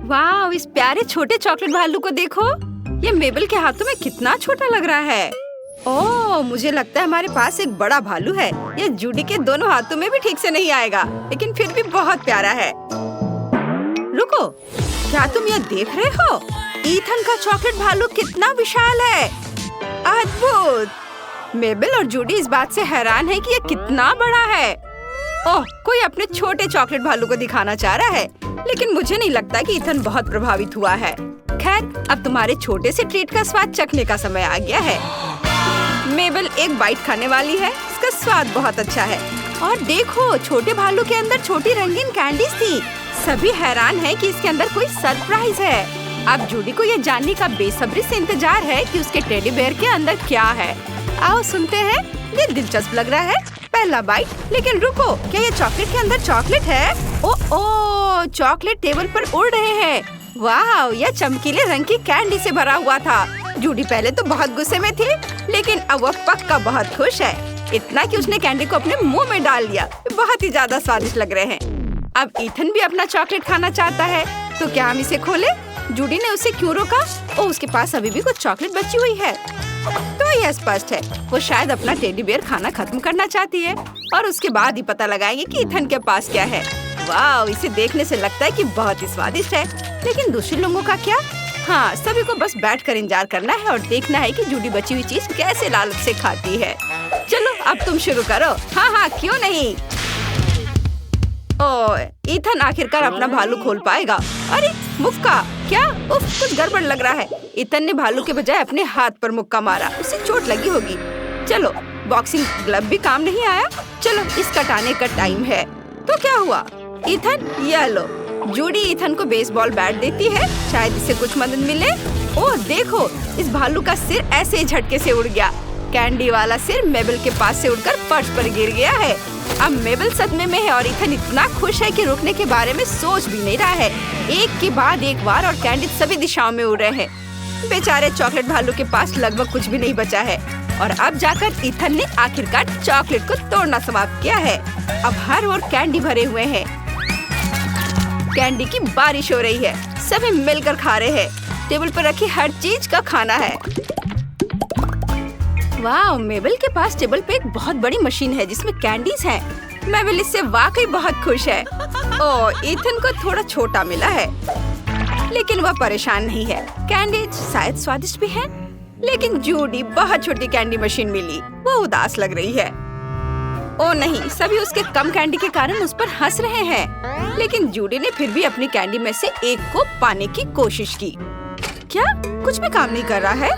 वाह, इस प्यारे छोटे चॉकलेट भालू को देखो। ये मेबल के हाथों में कितना छोटा लग रहा है। ओह, मुझे लगता है हमारे पास एक बड़ा भालू है। ये जूडी के दोनों हाथों में भी ठीक से नहीं आएगा, लेकिन फिर भी बहुत प्यारा है। रुको, क्या तुम ये देख रहे हो? ईथन का चॉकलेट भालू कितना विशाल है। अद्भुत। मेबल और जूडी इस बात से हैरान है कि ये कितना बड़ा है। ओह, कोई अपने छोटे चॉकलेट भालू को दिखाना चाह रहा है, लेकिन मुझे नहीं लगता कि ईथन बहुत प्रभावित हुआ है। खैर, अब तुम्हारे छोटे से ट्रीट का स्वाद चखने का समय आ गया है। मेबल एक बाइट खाने वाली है। इसका स्वाद बहुत अच्छा है। और देखो, छोटे भालू के अंदर छोटी रंगीन कैंडीज थी। सभी हैरान हैं कि इसके अंदर कोई सरप्राइज है। अब जूडी को ये जानने का बेसब्री से इंतजार है कि उसके टेडी बेयर के अंदर क्या है। आओ सुनते हैं। ये दिलचस्प लग रहा है। पहला बाइट, लेकिन रुको, क्या ये चॉकलेट के अंदर चॉकलेट है? ओह, चॉकलेट टेबल पर उड़ रहे हैं। वाह, यह चमकीले रंग की कैंडी से भरा हुआ था। जूडी पहले तो बहुत गुस्से में थी, लेकिन अब वह पक्का बहुत खुश है। इतना कि उसने कैंडी को अपने मुंह में डाल लिया। बहुत ही ज्यादा स्वादिष्ट लग रहे हैं। अब ईथन भी अपना चॉकलेट खाना चाहता है, तो क्या हम इसे खोले? जूडी ने उसे क्यों रोका? ओह, उसके पास अभी भी कुछ चॉकलेट बची हुई है। तो यह स्पष्ट है, वो शायद अपना टेडी बेयर खाना खत्म करना चाहती है, और उसके बाद ही पता लगाएंगे कि ईथन के पास क्या है। वाह, इसे देखने से लगता है कि बहुत ही स्वादिष्ट है, लेकिन दूसरे लोगों का क्या? हाँ, सभी को बस बैठकर इंतजार करना है और देखना है कि जूडी बची हुई चीज कैसे लालच से खाती है। चलो, अब तुम शुरू करो। हाँ, क्यों नहीं। ओह, ईथन आखिरकार अपना भालू खोल पाएगा। अरे मुक्का, क्या? उफ, कुछ गड़बड़ लग रहा है। ईथन ने भालू के बजाय अपने हाथ पर मुक्का मारा। उसे चोट लगी होगी। चलो, बॉक्सिंग ग्लव भी काम नहीं आया। चलो, इस कटाने का टाइम है। तो क्या हुआ? ईथन, ये लो। जूडी ईथन को बेसबॉल बैट देती है। शायद इससे कुछ मदद मिले। ओह देखो, इस भालू का सिर ऐसे ही झटके से उड़ गया। कैंडी वाला सिर मेबल के पास से उड़कर फर्श पर गिर गया है। अब मेबल सदमे में है और ईथन इतना खुश है कि रुकने के बारे में सोच भी नहीं रहा है। एक के बाद एक बार और कैंडी सभी दिशाओं में उड़ रहे हैं। बेचारे चॉकलेट भालू के पास लगभग कुछ भी नहीं बचा है, और अब जाकर ईथन ने आखिरकार चॉकलेट को तोड़ना समाप्त किया है। अब हर ओर कैंडी भरे हुए हैं। कैंडी की बारिश हो रही है। सभी मिलकर खा रहे हैं। टेबल पर रखी हर चीज का खाना है। वाह, मेबल के पास टेबल पे एक बहुत बड़ी मशीन है जिसमें कैंडीज हैं। मेबल इससे वाकई बहुत खुश है। ओह, ईथन को थोड़ा छोटा मिला है, लेकिन वह परेशान नहीं है। कैंडीज शायद स्वादिष्ट भी है, लेकिन जूडी बहुत छोटी कैंडी मशीन मिली। वो उदास लग रही है। ओह नहीं, सभी उसके कम कैंडी के कारण उस पर हंस रहे हैं, लेकिन जूडी ने फिर भी अपनी कैंडी में से एक को पाने की कोशिश की। क्या? कुछ भी काम नहीं कर रहा है?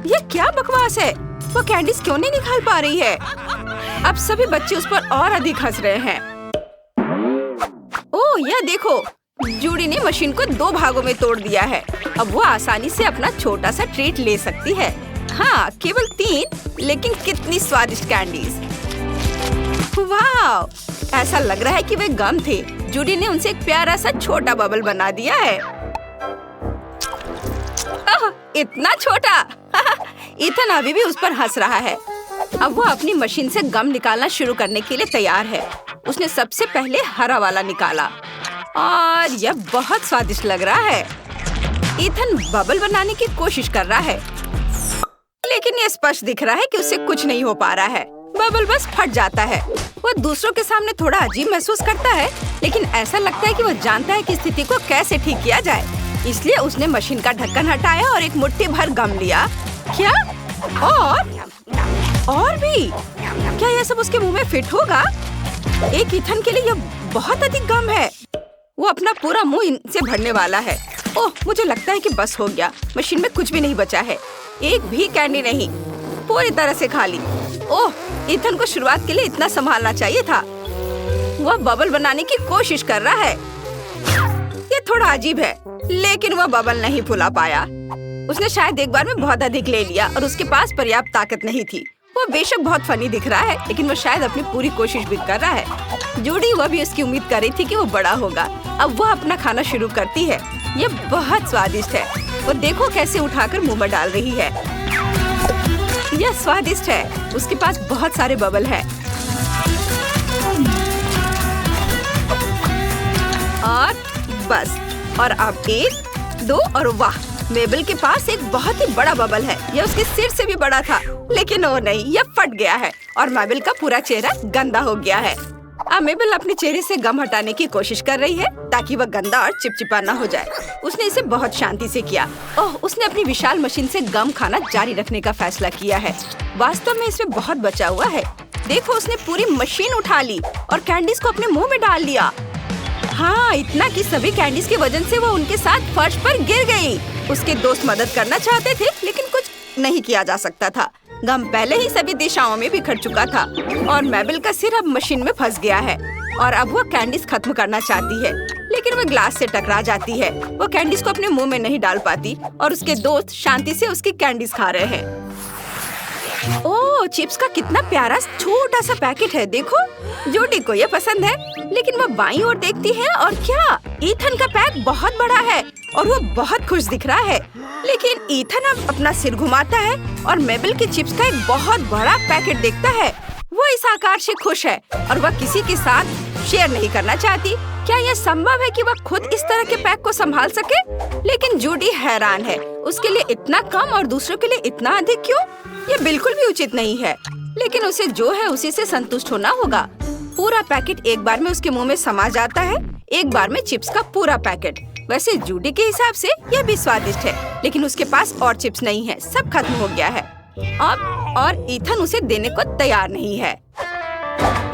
ये क्या बकवास है? वो कैंडीज क्यों नहीं निकाल पा रही है? अब सभी बच्चे उस पर और अधिक हंस रहे हैं। ओह, यह देखो, जूडी ने मशीन को 2 भागों में तोड़ दिया है। अब वो आसानी से अपना छोटा सा ट्रीट ले सकती है। हाँ, केवल 3, लेकिन कितनी स्वादिष्ट कैंडीज। वाह, ऐसा लग रहा है कि वे गम थे। जूडी ने उनसे एक प्यारा सा छोटा बबल बना दिया है। इतना छोटा। ईथन अभी भी उस पर हंस रहा है। अब वो अपनी मशीन से गम निकालना शुरू करने के लिए तैयार है। उसने सबसे पहले हरा वाला निकाला और यह बहुत स्वादिष्ट लग रहा है। ईथन बबल बनाने की कोशिश कर रहा है, लेकिन यह स्पष्ट दिख रहा है कि उससे कुछ नहीं हो पा रहा है। बबल बस फट जाता है। वो दूसरों के सामने थोड़ा अजीब महसूस करता है, लेकिन ऐसा लगता है कि वो जानता है कि स्थिति को कैसे ठीक किया जाए। इसलिए उसने मशीन का ढक्कन हटाया और एक मुट्ठी भर गम लिया। क्या? और भी? क्या यह सब उसके मुंह में फिट होगा? एक ईथन के लिए यह बहुत अधिक गम है। वो अपना पूरा मुंह इनसे भरने वाला है। ओह, मुझे लगता है कि बस हो गया। मशीन में कुछ भी नहीं बचा है। एक भी कैंडी नहीं, पूरी तरह से खाली। ओह, ईथन को शुरुआत के लिए इतना संभालना चाहिए था। वह बबल बनाने की कोशिश कर रहा है। ये थोड़ा अजीब है, लेकिन वह बबल नहीं फुला पाया। उसने शायद एक बार में बहुत अधिक ले लिया और उसके पास पर्याप्त ताकत नहीं थी। वो बेशक बहुत फनी दिख रहा है, लेकिन वो शायद अपनी पूरी कोशिश भी कर रहा है। जूडी वह भी उसकी उम्मीद कर रही थी कि वो बड़ा होगा। अब वह अपना खाना शुरू करती है। ये बहुत स्वादिष्ट है। वो देखो कैसे उठाकर मुंह में डाल रही है। यह स्वादिष्ट है। उसके पास बहुत सारे बबल हैं। और बस और अब 1, 2 और वाह, मेबल के पास एक बहुत ही बड़ा बबल है। यह उसके सिर से भी बड़ा था, लेकिन वो नहीं, यह फट गया है और मेबल का पूरा चेहरा गंदा हो गया है। अब मेबल अपने चेहरे से गम हटाने की कोशिश कर रही है ताकि वह गंदा और चिपचिपा ना हो जाए। उसने इसे बहुत शांति से किया। ओह, उसने अपनी विशाल मशीन से गम खाना जारी रखने का फैसला किया है। वास्तव में इसमें बहुत बचा हुआ है। देखो, उसने पूरी मशीन उठा ली और कैंडीज को अपने मुंह में डाल लिया। हाँ, इतना कि सभी कैंडीज की वजह से वो उनके साथ फर्श पर गिर गई। उसके दोस्त मदद करना चाहते थे, लेकिन कुछ नहीं किया जा सकता था। गम पहले ही सभी दिशाओं में बिखर चुका था और मेबल का सिर अब मशीन में फंस गया है और अब वो कैंडीज खत्म करना चाहती है, लेकिन वो ग्लास से टकरा जाती है। वो कैंडीज को अपने मुंह में नहीं डाल पाती और उसके दोस्त शांति से उसकी कैंडीज खा रहे हैं। ओह, चिप्स का कितना प्यारा छोटा सा पैकेट है। देखो, जूडी को ये पसंद है, लेकिन वो बाईं ओर देखती है और क्या, ईथन का पैक बहुत बड़ा है और वो बहुत खुश दिख रहा है। लेकिन ईथन अब अपना सिर घुमाता है और मेबल के चिप्स का एक बहुत बड़ा पैकेट देखता है। वो इस आकार से खुश है और वह किसी के साथ शेयर नहीं करना चाहती। क्या यह संभव है कि वह खुद इस तरह के पैक को संभाल सके? लेकिन जूडी हैरान है, उसके लिए इतना कम और दूसरों के लिए इतना अधिक क्यों? ये बिल्कुल भी उचित नहीं है, लेकिन उसे जो है उसी से संतुष्ट होना होगा। पूरा पैकेट एक बार में उसके मुंह में समा जाता है, एक बार में चिप्स का पूरा पैकेट। वैसे जूडी के हिसाब से यह भी स्वादिष्ट है, लेकिन उसके पास और चिप्स नहीं है, सब खत्म हो गया है अब, और ईथन उसे देने को तैयार नहीं है।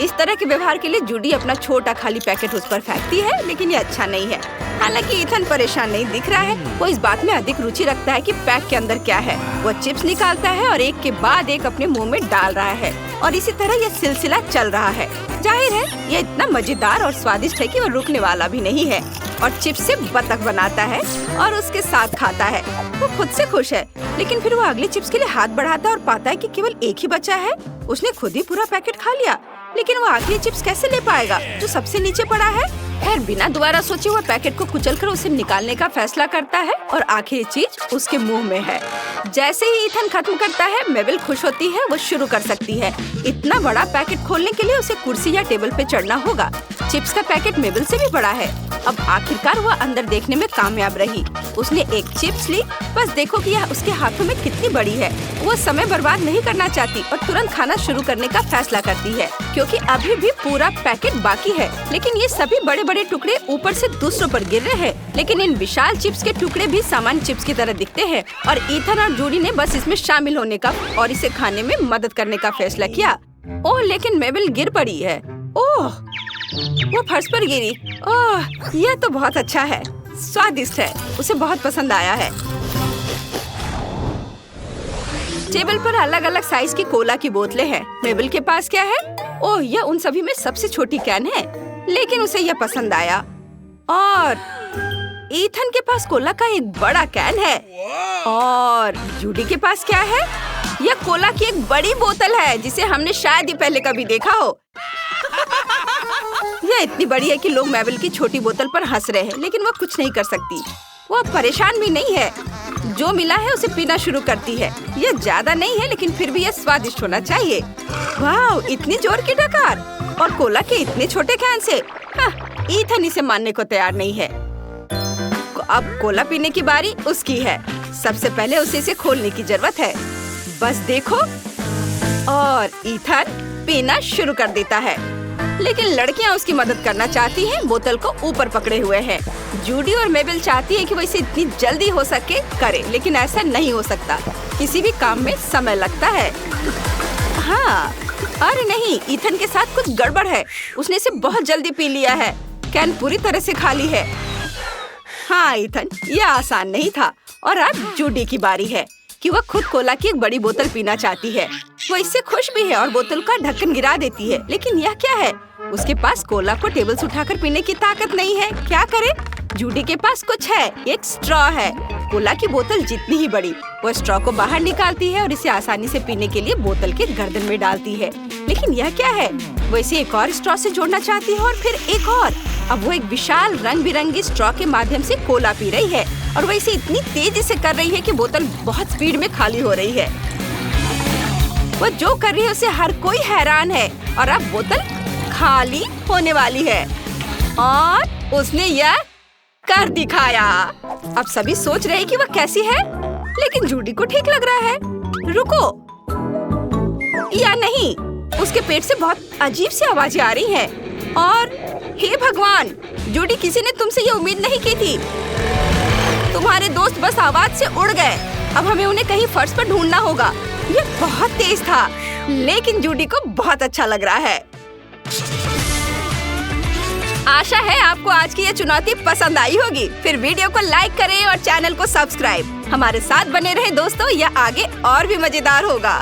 इस तरह के व्यवहार के लिए जूडी अपना छोटा खाली पैकेट उस पर फेंकती है, लेकिन ये अच्छा नहीं है। हालांकि ईथन परेशान नहीं दिख रहा है, वो इस बात में अधिक रुचि रखता है कि पैक के अंदर क्या है। वो चिप्स निकालता है और एक के बाद एक अपने मुंह में डाल रहा है और इसी तरह यह सिलसिला चल रहा है। जाहिर है यह इतना मजेदार और स्वादिष्ट है कि वो रुकने वाला भी नहीं है और चिप्स से बतख बनाता है और उसके साथ खाता है। वो खुद से खुश है, लेकिन फिर वो अगले चिप्स के लिए हाथ बढ़ाता है और पाता है कि केवल एक ही बचा है। उसने खुद ही पूरा पैकेट खा लिया, लेकिन वो आखिरी चिप्स कैसे ले पाएगा जो सबसे नीचे पड़ा है? खैर, बिना दोबारा सोचे वो पैकेट को कुचलकर उसे निकालने का फैसला करता है और आखिरी चीज उसके मुंह में है। जैसे ही ईथन खत्म करता है, मेबल खुश होती है, वो शुरू कर सकती है। इतना बड़ा पैकेट खोलने के लिए उसे कुर्सी या टेबल पे चढ़ना होगा। चिप्स का पैकेट मेबल से भी बड़ा है। अब आखिरकार वह अंदर देखने में कामयाब रही। उसने एक चिप्स ली, बस देखो कि यह उसके हाथों में कितनी बड़ी है। वो समय बर्बाद नहीं करना चाहती और तुरंत खाना शुरू करने का फैसला करती है, क्योंकि अभी भी पूरा पैकेट बाकी है। लेकिन ये सभी बड़े बड़े टुकड़े ऊपर से दूसरों पर गिर रहे हैं। लेकिन इन विशाल चिप्स के टुकड़े भी सामान्य चिप्स की तरह दिखते हैं और ईथन और जूडी ने बस इसमें शामिल होने का और इसे खाने में मदद करने का फैसला किया। ओह, लेकिन मेबल गिर पड़ी है। ओह, वो फर्श पर गिरी। ओह, यह तो बहुत अच्छा है, स्वादिष्ट है, उसे बहुत पसंद आया है। टेबल पर अलग अलग साइज की कोला की बोतलें हैं। मेबल के पास क्या है? ओह, यह उन सभी में सबसे छोटी कैन है, लेकिन उसे यह पसंद आया। और ईथन के पास कोला का एक बड़ा कैन है। और जूडी के पास क्या है? यह कोला की एक बड़ी बोतल है जिसे हमने शायद ही पहले कभी देखा हो। यह इतनी बड़ी है कि लोग मेबल की छोटी बोतल पर हंस रहे हैं, लेकिन वो कुछ नहीं कर सकती। वो परेशान भी नहीं है, जो मिला है उसे पीना शुरू करती है। यह ज्यादा नहीं है, लेकिन फिर भी यह स्वादिष्ट होना चाहिए। वाह, इतनी जोर की डकार और कोला के इतने छोटे कैन से। हाँ, ईथन इसे मानने को तैयार नहीं है। अब कोला पीने की बारी उसकी है। सबसे पहले उसे इसे खोलने की जरूरत है। बस देखो, और ईथन पीना शुरू कर देता है, लेकिन लड़कियां उसकी मदद करना चाहती हैं, बोतल को ऊपर पकड़े हुए हैं। जूडी और मेबल चाहती है कि वो इसे इतनी जल्दी हो सके करे, लेकिन ऐसा नहीं हो सकता। किसी भी काम में समय लगता है। हाँ, अरे नहीं, ईथन के साथ कुछ गड़बड़ है। उसने इसे बहुत जल्दी पी लिया है। कैन पूरी तरह से खाली है। हाँ ईथन, यह आसान नहीं था। और अब जूडी की बारी है कि वह खुद कोला की एक बड़ी बोतल पीना चाहती है। वो इससे खुश भी है और बोतल का ढक्कन गिरा देती है, लेकिन यह क्या है? उसके पास कोला को टेबल से उठाकर पीने की ताकत नहीं है। क्या करे? जूडी के पास कुछ है, एक स्ट्रॉ है। कोला की बोतल जितनी ही बड़ी। वो स्ट्रॉ को बाहर निकालती है और इसे आसानी से पीने के लिए बोतल के गर्दन में डालती है। लेकिन यह क्या है? वो इसे एक और स्ट्रॉ से जोड़ना चाहती है और फिर एक और। अब वो एक विशाल रंग बिरंगी स्ट्रॉ के माध्यम से कोला पी रही है और वो इसे इतनी तेजी से कर रही है कि बोतल बहुत स्पीड में खाली हो रही है। वो जो कर रही है उसे हर कोई हैरान है और अब बोतल खाली होने वाली है और उसने यह कर दिखाया। अब सभी सोच रहे हैं कि वह कैसी है, लेकिन जूडी को ठीक लग रहा है। रुको, या नहीं, उसके पेट से बहुत अजीब सी आवाजें आ रही हैं। और हे भगवान, जूडी, किसी ने तुमसे ये उम्मीद नहीं की थी। तुम्हारे दोस्त बस आवाज से उड़ गए। अब हमें उन्हें कहीं फर्श पर ढूंढना होगा। ये बहुत तेज था, लेकिन जूडी को बहुत अच्छा लग रहा है। आशा है आपको आज की ये चुनौती पसंद आई होगी। फिर वीडियो को लाइक करें और चैनल को सब्सक्राइब। हमारे साथ बने रहे दोस्तों, यह आगे और भी मजेदार होगा।